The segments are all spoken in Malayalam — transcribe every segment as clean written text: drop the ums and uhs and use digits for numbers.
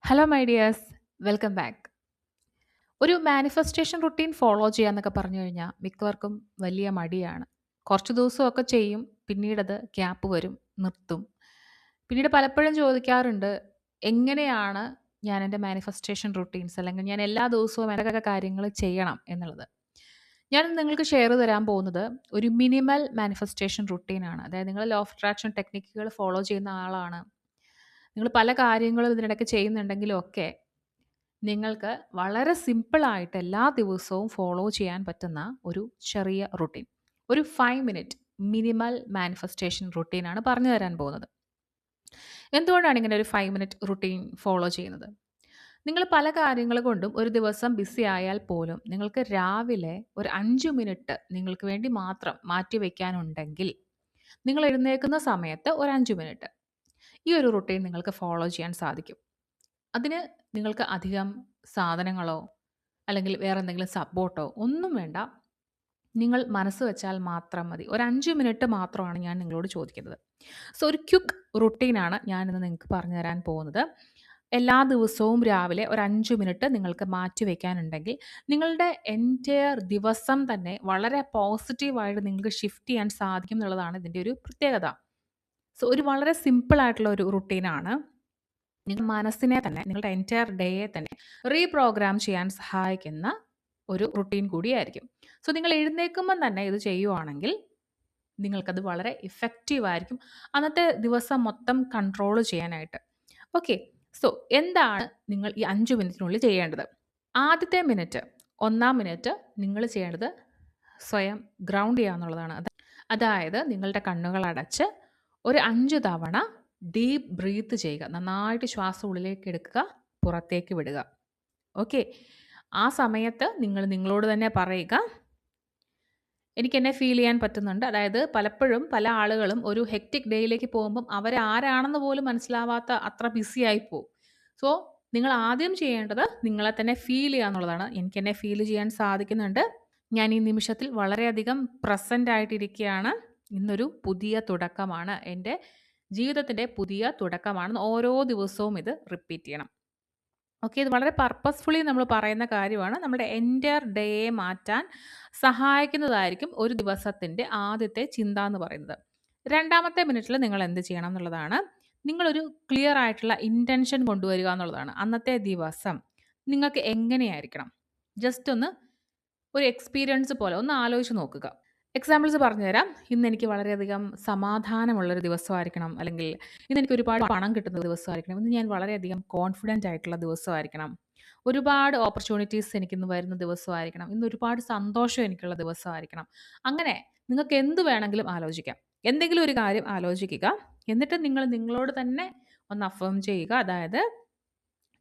Hello my dears, welcome back. ഒരു മാനിഫെസ്റ്റേഷൻ റുട്ടീൻ ഫോളോ ചെയ്യാന്നൊക്കെ പറഞ്ഞു കഴിഞ്ഞാൽ മിക്കവർക്കും വലിയ മടിയാണ്. കുറച്ച് ദിവസമൊക്കെ ചെയ്യും, പിന്നീടത് ഗ്യാപ്പ് വരും, നിർത്തും. പിന്നീട് പലപ്പോഴും ചോദിക്കാറുണ്ട്, എങ്ങനെയാണ് ഞാൻ എൻ്റെ മാനിഫെസ്റ്റേഷൻ റുട്ടീൻസ് അല്ലെങ്കിൽ ഞാൻ എല്ലാ ദിവസവും എന്തൊക്കെ കാര്യങ്ങൾ ചെയ്യണം എന്നുള്ളത്. ഞാൻ നിങ്ങൾക്ക് ഷെയർ തരാൻ പോകുന്നത് ഒരു മിനിമൽ മാനിഫെസ്റ്റേഷൻ റുട്ടീനാണ്. അതായത് നിങ്ങൾ ലോ ഓഫ് അട്രാക്ഷൻ ടെക്നിക്കുകൾ ഫോളോ ചെയ്യുന്ന ആളാണ്. നിങ്ങൾ പല കാര്യങ്ങളും ഇതിനിടയ്ക്ക് ചെയ്യുന്നുണ്ടെങ്കിലും ഒക്കെ നിങ്ങൾക്ക് വളരെ സിമ്പിളായിട്ട് എല്ലാ ദിവസവും ഫോളോ ചെയ്യാൻ പറ്റുന്ന ഒരു ചെറിയ റുട്ടീൻ. ഒരു 5 മിനിറ്റ് മിനിമൽ മാനിഫെസ്റ്റേഷൻ റുട്ടീനാണ് പറഞ്ഞു തരാൻ പോകുന്നത്. എന്തുകൊണ്ടാണ് ഇങ്ങനെ ഒരു 5 മിനിറ്റ് റുട്ടീൻ ഫോളോ ചെയ്യുന്നത്? നിങ്ങൾ പല കാര്യങ്ങൾ കൊണ്ടും ഒരു ദിവസം ബിസി ആയാൽ പോലും നിങ്ങൾക്ക് രാവിലെ ഒരു 5 മിനിറ്റ് നിങ്ങൾക്ക് വേണ്ടി മാത്രം മാറ്റി വയ്ക്കാനുണ്ടെങ്കിൽ നിങ്ങൾ എഴുന്നേൽക്കുന്ന സമയത്ത് ഒരു 5 മിനിറ്റ് ഈ ഒരു റുട്ടീൻ നിങ്ങൾക്ക് ഫോളോ ചെയ്യാൻ സാധിക്കും. അതിന് നിങ്ങൾക്ക് അധികം സാധനങ്ങളോ അല്ലെങ്കിൽ വേറെ എന്തെങ്കിലും സപ്പോർട്ടോ ഒന്നും വേണ്ട. നിങ്ങൾ മനസ്സ് വെച്ചാൽ മാത്രം മതി. ഒരു 5 മിനിറ്റ് മാത്രമാണ് ഞാൻ നിങ്ങളോട് ചോദിക്കുന്നത്. സോ ഒരു ക്വിക്ക് റുട്ടീനാണ് ഞാനിന്ന് നിങ്ങൾക്ക് പറഞ്ഞു തരാൻ പോകുന്നത്. എല്ലാ ദിവസവും രാവിലെ ഒരു 5 മിനിറ്റ് നിങ്ങൾക്ക് മാറ്റി വയ്ക്കാനുണ്ടെങ്കിൽ നിങ്ങളുടെ എൻറ്റയർ ദിവസം തന്നെ വളരെ പോസിറ്റീവായിട്ട് നിങ്ങൾക്ക് ഷിഫ്റ്റ് ചെയ്യാൻ സാധിക്കും എന്നുള്ളതാണ് ഇതിൻ്റെ ഒരു പ്രത്യേകത. സോ ഒരു വളരെ സിമ്പിൾ ആയിട്ടുള്ള ഒരു റുട്ടീനാണ്. നിങ്ങളുടെ മനസ്സിനെ തന്നെ നിങ്ങളുടെ എൻറ്റയർ ഡേയെ തന്നെ റീപ്രോഗ്രാം ചെയ്യാൻ സഹായിക്കുന്ന ഒരു റുട്ടീൻ കൂടിയായിരിക്കും. സോ നിങ്ങൾ എഴുന്നേൽക്കുമ്പം തന്നെ ഇത് ചെയ്യുവാണെങ്കിൽ നിങ്ങൾക്കത് വളരെ ഇഫക്റ്റീവായിരിക്കും അന്നത്തെ ദിവസം മൊത്തം കൺട്രോൾ ചെയ്യാനായിട്ട്. ഓക്കെ. സോ എന്താണ് നിങ്ങൾ ഈ 5 മിനിറ്റിനുള്ളിൽ ചെയ്യേണ്ടത്? ആദ്യത്തെ മിനിറ്റ്, 1-ാം മിനിറ്റ് നിങ്ങൾ ചെയ്യേണ്ടത് സ്വയം ഗ്രൗണ്ട് ചെയ്യുക എന്നുള്ളതാണ്. അതായത് നിങ്ങളുടെ കണ്ണുകൾ അടച്ച് ഒരു 5 തവണ ഡീപ്പ് ബ്രീത്ത് ചെയ്യുക. നന്നായിട്ട് ശ്വാസം ഉള്ളിലേക്ക് എടുക്കുക, പുറത്തേക്ക് വിടുക. ഓക്കെ. ആ സമയത്ത് നിങ്ങൾ നിങ്ങളോട് തന്നെ പറയുക, എനിക്കെന്നെ ഫീൽ ചെയ്യാൻ പറ്റുന്നുണ്ട്. അതായത് പലപ്പോഴും പല ആളുകളും ഒരു ഹെക്റ്റിക് ഡേയിലേക്ക് പോകുമ്പം അവരാരാണെന്ന് പോലും മനസ്സിലാവാത്ത അത്ര ബിസി ആയിപ്പോവും. സോ നിങ്ങൾ ആദ്യം ചെയ്യേണ്ടത് നിങ്ങളെ തന്നെ ഫീൽ ചെയ്യുക എന്നുള്ളതാണ്. എനിക്കെന്നെ ഫീൽ ചെയ്യാൻ സാധിക്കുന്നുണ്ട്. ഞാൻ ഈ നിമിഷത്തിൽ വളരെയധികം പ്രസൻ്റ് ആയിട്ടിരിക്കുകയാണ്. ഇന്നൊരു പുതിയ തുടക്കമാണ്. എൻ്റെ ജീവിതത്തിൻ്റെ പുതിയ തുടക്കമാണെന്ന് ഓരോ ദിവസവും ഇത് റിപ്പീറ്റ് ചെയ്യണം. ഓക്കെ. ഇത് വളരെ പർപ്പസ്ഫുള്ളി നമ്മൾ പറയുന്ന കാര്യമാണ്. നമ്മുടെ എൻറ്റയർ ഡേയെ മാറ്റാൻ സഹായിക്കുന്നതായിരിക്കും ഒരു ദിവസത്തിൻ്റെ ആദ്യത്തെ ചിന്ത എന്ന് പറയുന്നത്. 2-ാമത്തെ മിനിറ്റിൽ നിങ്ങൾ എന്ത് ചെയ്യണം എന്നുള്ളതാണ്. നിങ്ങളൊരു ക്ലിയർ ആയിട്ടുള്ള ഇൻറ്റൻഷൻ കൊണ്ടുവരിക എന്നുള്ളതാണ്. അന്നത്തെ ദിവസം നിങ്ങൾക്ക് എങ്ങനെയായിരിക്കണം? ജസ്റ്റ് ഒന്ന് ഒരു എക്സ്പീരിയൻസ് പോലെ ഒന്ന് ആലോചിച്ച് നോക്കുക. എക്സാമ്പിൾസ് പറഞ്ഞുതരാം. ഇന്നെനിക്ക് വളരെയധികം സമാധാനമുള്ളൊരു ദിവസമായിരിക്കണം, അല്ലെങ്കിൽ ഇന്നെനിക്ക് ഒരുപാട് പണം കിട്ടുന്ന ദിവസമായിരിക്കണം, ഇന്ന് ഞാൻ വളരെയധികം കോൺഫിഡൻ്റ് ആയിട്ടുള്ള ദിവസമായിരിക്കണം, ഒരുപാട് ഓപ്പർച്യൂണിറ്റീസ് എനിക്കിന്ന് വരുന്ന ദിവസമായിരിക്കണം, ഇന്ന് ഒരുപാട് സന്തോഷം എനിക്കുള്ള ദിവസമായിരിക്കണം. അങ്ങനെ നിങ്ങൾക്ക് എന്ത് വേണമെങ്കിലും ആലോചിക്കാം. എന്തെങ്കിലും ഒരു കാര്യം ആലോചിക്കുക. എന്നിട്ട് നിങ്ങൾ നിങ്ങളോട് തന്നെ ഒന്ന് അഫേം ചെയ്യുക. അതായത്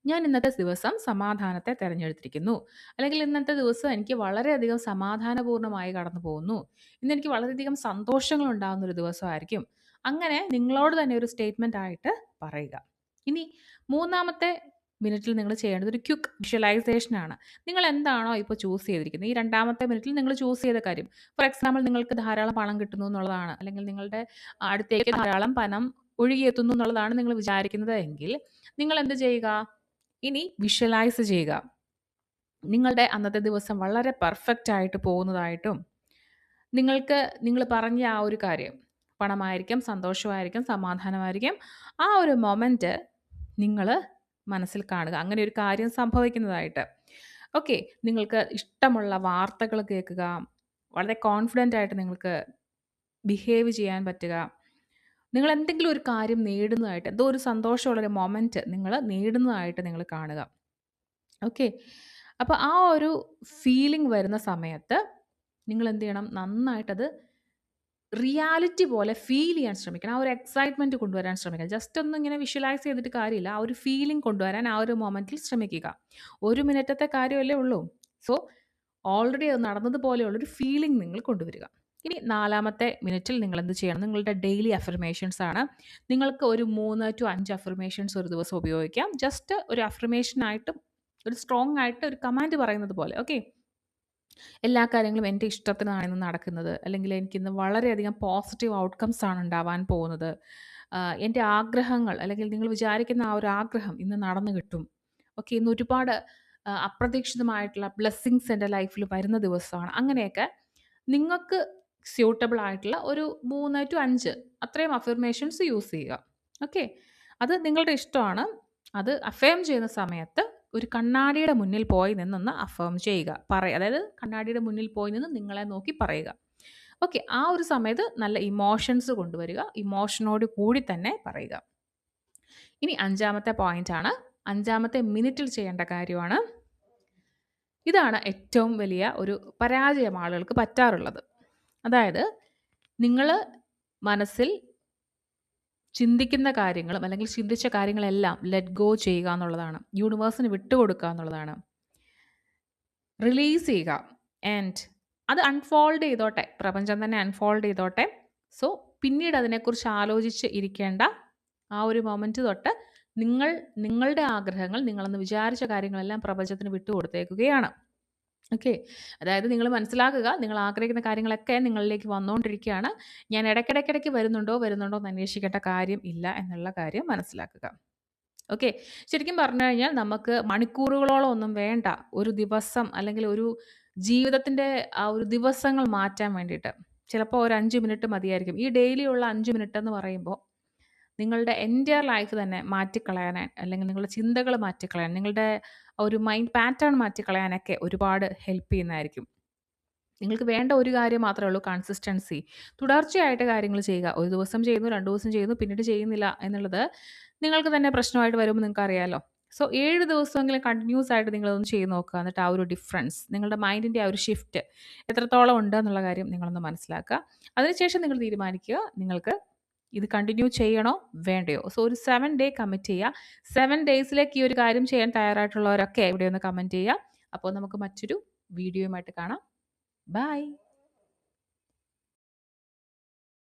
ഞാൻ ഇന്നത്തെ ദിവസം സമാധാനത്തെ തിരഞ്ഞെടുത്തിരിക്കുന്നു. അല്ലെങ്കിൽ ഇന്നത്തെ ദിവസം എനിക്ക് വളരെയധികം സമാധാനപൂർണ്ണമായി കടന്നു പോകുന്നു. ഇന്നെനിക്ക് വളരെയധികം സന്തോഷങ്ങൾ ഉണ്ടാകുന്ന ഒരു ദിവസമായിരിക്കും. അങ്ങനെ നിങ്ങളോട് തന്നെ ഒരു സ്റ്റേറ്റ്മെൻ്റ് ആയിട്ട് പറയുക. ഇനി 3-ാമത്തെ മിനിറ്റിൽ നിങ്ങൾ ചെയ്യേണ്ടത് ഒരു ക്വിക്ക് വിഷ്വലൈസേഷൻ ആണ്. നിങ്ങൾ എന്താണോ ഇപ്പോൾ ചൂസ് ചെയ്തിരിക്കുന്നത്, ഈ 2-ാമത്തെ മിനിറ്റിൽ നിങ്ങൾ ചൂസ് ചെയ്ത കാര്യം, ഫോർ എക്സാമ്പിൾ നിങ്ങൾക്ക് ധാരാളം പണം കിട്ടുന്നു എന്നുള്ളതാണ്, അല്ലെങ്കിൽ നിങ്ങളുടെ അടുത്തേക്ക് ധാരാളം പണം ഒഴുകിയെത്തുന്നു എന്നുള്ളതാണ് നിങ്ങൾ വിചാരിക്കുന്നത് എങ്കിൽ നിങ്ങൾ എന്ത് ചെയ്യുക? ഇനി വിഷ്വലൈസ് ചെയ്യുക. നിങ്ങളുടെ അന്നത്തെ ദിവസം വളരെ പെർഫെക്റ്റ് ആയിട്ട് പോകുന്നതായിട്ടും നിങ്ങൾ പറഞ്ഞ ആ ഒരു കാര്യം പണമായിരിക്കും, സന്തോഷമായിരിക്കും, സമാധാനമായിരിക്കും, ആ ഒരു മൊമെൻറ്റ് നിങ്ങൾ മനസ്സിൽ കാണുക. അങ്ങനെ ഒരു കാര്യം സംഭവിക്കുന്നതായിട്ട്. ഓക്കെ. നിങ്ങൾക്ക് ഇഷ്ടമുള്ള വാർത്തകൾ കേൾക്കുക, വളരെ കോൺഫിഡൻ്റ് ആയിട്ട് നിങ്ങൾക്ക് ബിഹേവ് ചെയ്യാൻ പറ്റുക, നിങ്ങൾ എന്തെങ്കിലും ഒരു കാര്യം നേടുന്നതായിട്ട്, എന്തോ ഒരു സന്തോഷമുള്ളൊരു മൊമെൻറ്റ് നിങ്ങൾ നേടുന്നതായിട്ട് നിങ്ങൾ കാണുക. ഓക്കെ. അപ്പോൾ ആ ഒരു ഫീലിംഗ് വരുന്ന സമയത്ത് നിങ്ങൾ എന്ത് ചെയ്യണം? നന്നായിട്ടത് റിയാലിറ്റി പോലെ ഫീൽ ചെയ്യാൻ ശ്രമിക്കണം. ആ ഒരു എക്സൈറ്റ്മെൻറ്റ് കൊണ്ടുവരാൻ ശ്രമിക്കണം. ജസ്റ്റ് ഒന്ന് ഇങ്ങനെ വിഷ്വലൈസ് ചെയ്തിട്ട് കാര്യമില്ല. ആ ഒരു ഫീലിംഗ് കൊണ്ടുവരാൻ ആ ഒരു മൊമെൻറ്റിൽ ശ്രമിക്കുക. 1 മിനിറ്റത്തെ കാര്യമല്ലേ ഉള്ളൂ. സോ ഓൾറെഡി അത് നടന്നതുപോലെയുള്ളൊരു ഫീലിംഗ് നിങ്ങൾ കൊണ്ടുവരിക. ഇനി 4-ാമത്തെ മിനിറ്റിൽ നിങ്ങൾ എന്ത് ചെയ്യണം? നിങ്ങളുടെ ഡെയിലി അഫർമേഷൻസ് ആണ്. നിങ്ങൾക്ക് ഒരു 3 to 5 അഫർമേഷൻസ് ഒരു ദിവസം ഉപയോഗിക്കാം. ജസ്റ്റ് ഒരു അഫർമേഷനായിട്ട് ഒരു സ്ട്രോങ് ആയിട്ട് ഒരു കമാൻഡ് പറയുന്നത് പോലെ. ഓക്കെ. എല്ലാ കാര്യങ്ങളും എൻ്റെ ഇഷ്ടത്തിനാണ് ഇന്ന് നടക്കുന്നത്, അല്ലെങ്കിൽ എനിക്കിന്ന് വളരെയധികം പോസിറ്റീവ് ഔട്ട്കംസ് ആണ് ഉണ്ടാവാൻ പോകുന്നത്, എൻ്റെ ആഗ്രഹങ്ങൾ അല്ലെങ്കിൽ നിങ്ങൾ വിചാരിക്കുന്ന ആ ഒരു ആഗ്രഹം ഇന്ന് നടന്നു കിട്ടും. ഓക്കെ, ഇന്ന് ഒരുപാട് അപ്രതീക്ഷിതമായിട്ടുള്ള ബ്ലെസ്സിങ്സ് എൻ്റെ ലൈഫിൽ വരുന്ന ദിവസമാണ്. അങ്ങനെയൊക്കെ നിങ്ങൾക്ക് സ്യൂട്ടബിൾ ആയിട്ടുള്ള ഒരു 3 ടു 5 അത്രയും അഫർമേഷൻസ് യൂസ് ചെയ്യുക. ഓക്കെ, അത് നിങ്ങളുടെ ഇഷ്ടമാണ്. അത് അഫേം ചെയ്യുന്ന സമയത്ത് ഒരു കണ്ണാടിയുടെ മുന്നിൽ പോയി നിന്നൊന്ന് അഫേം ചെയ്യുക, പറയുക. അതായത് കണ്ണാടിയുടെ മുന്നിൽ പോയി നിന്ന് നിങ്ങളെ നോക്കി പറയുക. ഓക്കെ, ആ ഒരു സമയത്ത് നല്ല ഇമോഷൻസ് കൊണ്ടുവരിക, ഇമോഷനോട് കൂടി തന്നെ പറയുക. ഇനി 5ാമത്തെ പോയിന്റ് ആണ്, 5ാമത്തെ മിനിറ്റിൽ ചെയ്യേണ്ട കാര്യമാണ്. ഇതാണ് ഏറ്റവും വലിയ ഒരു പരാജയം ആളുകൾക്ക് പറ്റാറുള്ളത്. അതായത് നിങ്ങൾ മനസ്സിൽ ചിന്തിക്കുന്ന കാര്യങ്ങളും അല്ലെങ്കിൽ ചിന്തിച്ച കാര്യങ്ങളെല്ലാം ലെറ്റ് ഗോ ചെയ്യുക എന്നുള്ളതാണ്. യൂണിവേഴ്സിന് വിട്ടുകൊടുക്കുക എന്നുള്ളതാണ്. റിലീസ് ചെയ്യുക ആൻഡ് അത് അൺഫോൾഡ് ചെയ്തോട്ടെ, പ്രപഞ്ചം തന്നെ അൺഫോൾഡ് ചെയ്തോട്ടെ. സോ പിന്നീട് അതിനെക്കുറിച്ച് ആലോചിച്ച് ഇരിക്കേണ്ട ആ ഒരു മൊമെൻറ്റ് തൊട്ട് നിങ്ങളുടെ ആഗ്രഹങ്ങൾ, നിങ്ങളെന്ന് വിചാരിച്ച കാര്യങ്ങളെല്ലാം പ്രപഞ്ചത്തിന് വിട്ടുകൊടുത്തേക്കുകയാണ്. ഓക്കെ, അതായത് നിങ്ങൾ മനസ്സിലാക്കുക, നിങ്ങൾ ആഗ്രഹിക്കുന്ന കാര്യങ്ങളൊക്കെ നിങ്ങളിലേക്ക് വന്നുകൊണ്ടിരിക്കുകയാണ്. ഞാൻ ഇടയ്ക്കിടയ്ക്കിടയ്ക്ക് വരുന്നുണ്ടോ എന്ന് അന്വേഷിക്കേണ്ട കാര്യം ഇല്ല എന്നുള്ള കാര്യം മനസ്സിലാക്കുക. ഓക്കെ, ശരിക്കും പറഞ്ഞു കഴിഞ്ഞാൽ നമുക്ക് മണിക്കൂറുകളോളം ഒന്നും വേണ്ട ഒരു ദിവസം അല്ലെങ്കിൽ ഒരു ജീവിതത്തിൻ്റെ ആ ഒരു ദിവസങ്ങൾ മാറ്റാൻ വേണ്ടിയിട്ട്. ചിലപ്പോൾ ഒരു 5 മിനിറ്റ് മതിയായിരിക്കും. ഈ ഡെയിലി ഉള്ള 5 മിനിറ്റ് എന്ന് പറയുമ്പോൾ നിങ്ങളുടെ എൻ്റയർ ലൈഫ് തന്നെ മാറ്റിക്കളയാൻ, അല്ലെങ്കിൽ നിങ്ങളുടെ ചിന്തകൾ മാറ്റിക്കളയാൻ, നിങ്ങളുടെ ഒരു മൈൻഡ് പാറ്റേൺ മാറ്റിക്കളയാനൊക്കെ ഒരുപാട് ഹെൽപ്പ് ചെയ്യുന്നതായിരിക്കും. നിങ്ങൾക്ക് വേണ്ട ഒരു കാര്യം മാത്രമേ ഉള്ളൂ, കൺസിസ്റ്റൻസി. തുടർച്ചയായിട്ട് കാര്യങ്ങൾ ചെയ്യുക. ഒരു ദിവസം ചെയ്യുന്നു, 2 ദിവസം ചെയ്യുന്നു, പിന്നീട് ചെയ്യുന്നില്ല എന്നുള്ളത് നിങ്ങൾക്ക് തന്നെ പ്രശ്നമായിട്ട് വരുമ്പോൾ നിങ്ങൾക്ക് അറിയാമല്ലോ. സോ 7 ദിവസമെങ്കിലും കണ്ടിന്യൂസ് ആയിട്ട് നിങ്ങളതൊന്ന് ചെയ്ത് നോക്കുക. എന്നിട്ട് ആ ഒരു ഡിഫറൻസ്, നിങ്ങളുടെ മൈൻഡിൻ്റെ ആ ഒരു ഷിഫ്റ്റ് എത്രത്തോളം ഉണ്ട് എന്നുള്ള കാര്യം നിങ്ങളൊന്ന് മനസ്സിലാക്കുക. അതിനുശേഷം നിങ്ങൾ തീരുമാനിക്കുക നിങ്ങൾക്ക് ഇത് കണ്ടിന്യൂ ചെയ്യണോ വേണ്ടയോ. സോ ഒരു 7 ഡേ കമ്മിറ്റ് ചെയ്യുക. 7 ഡേയ്സിലേക്ക് ഈ ഒരു കാര്യം ചെയ്യാൻ തയ്യാറായിട്ടുള്ളവരൊക്കെ ഇവിടെ ഒന്ന് കമൻറ്റ് ചെയ്യുക. അപ്പോൾ നമുക്ക് മറ്റൊരു വീഡിയോയുമായിട്ട് കാണാം. ബൈ.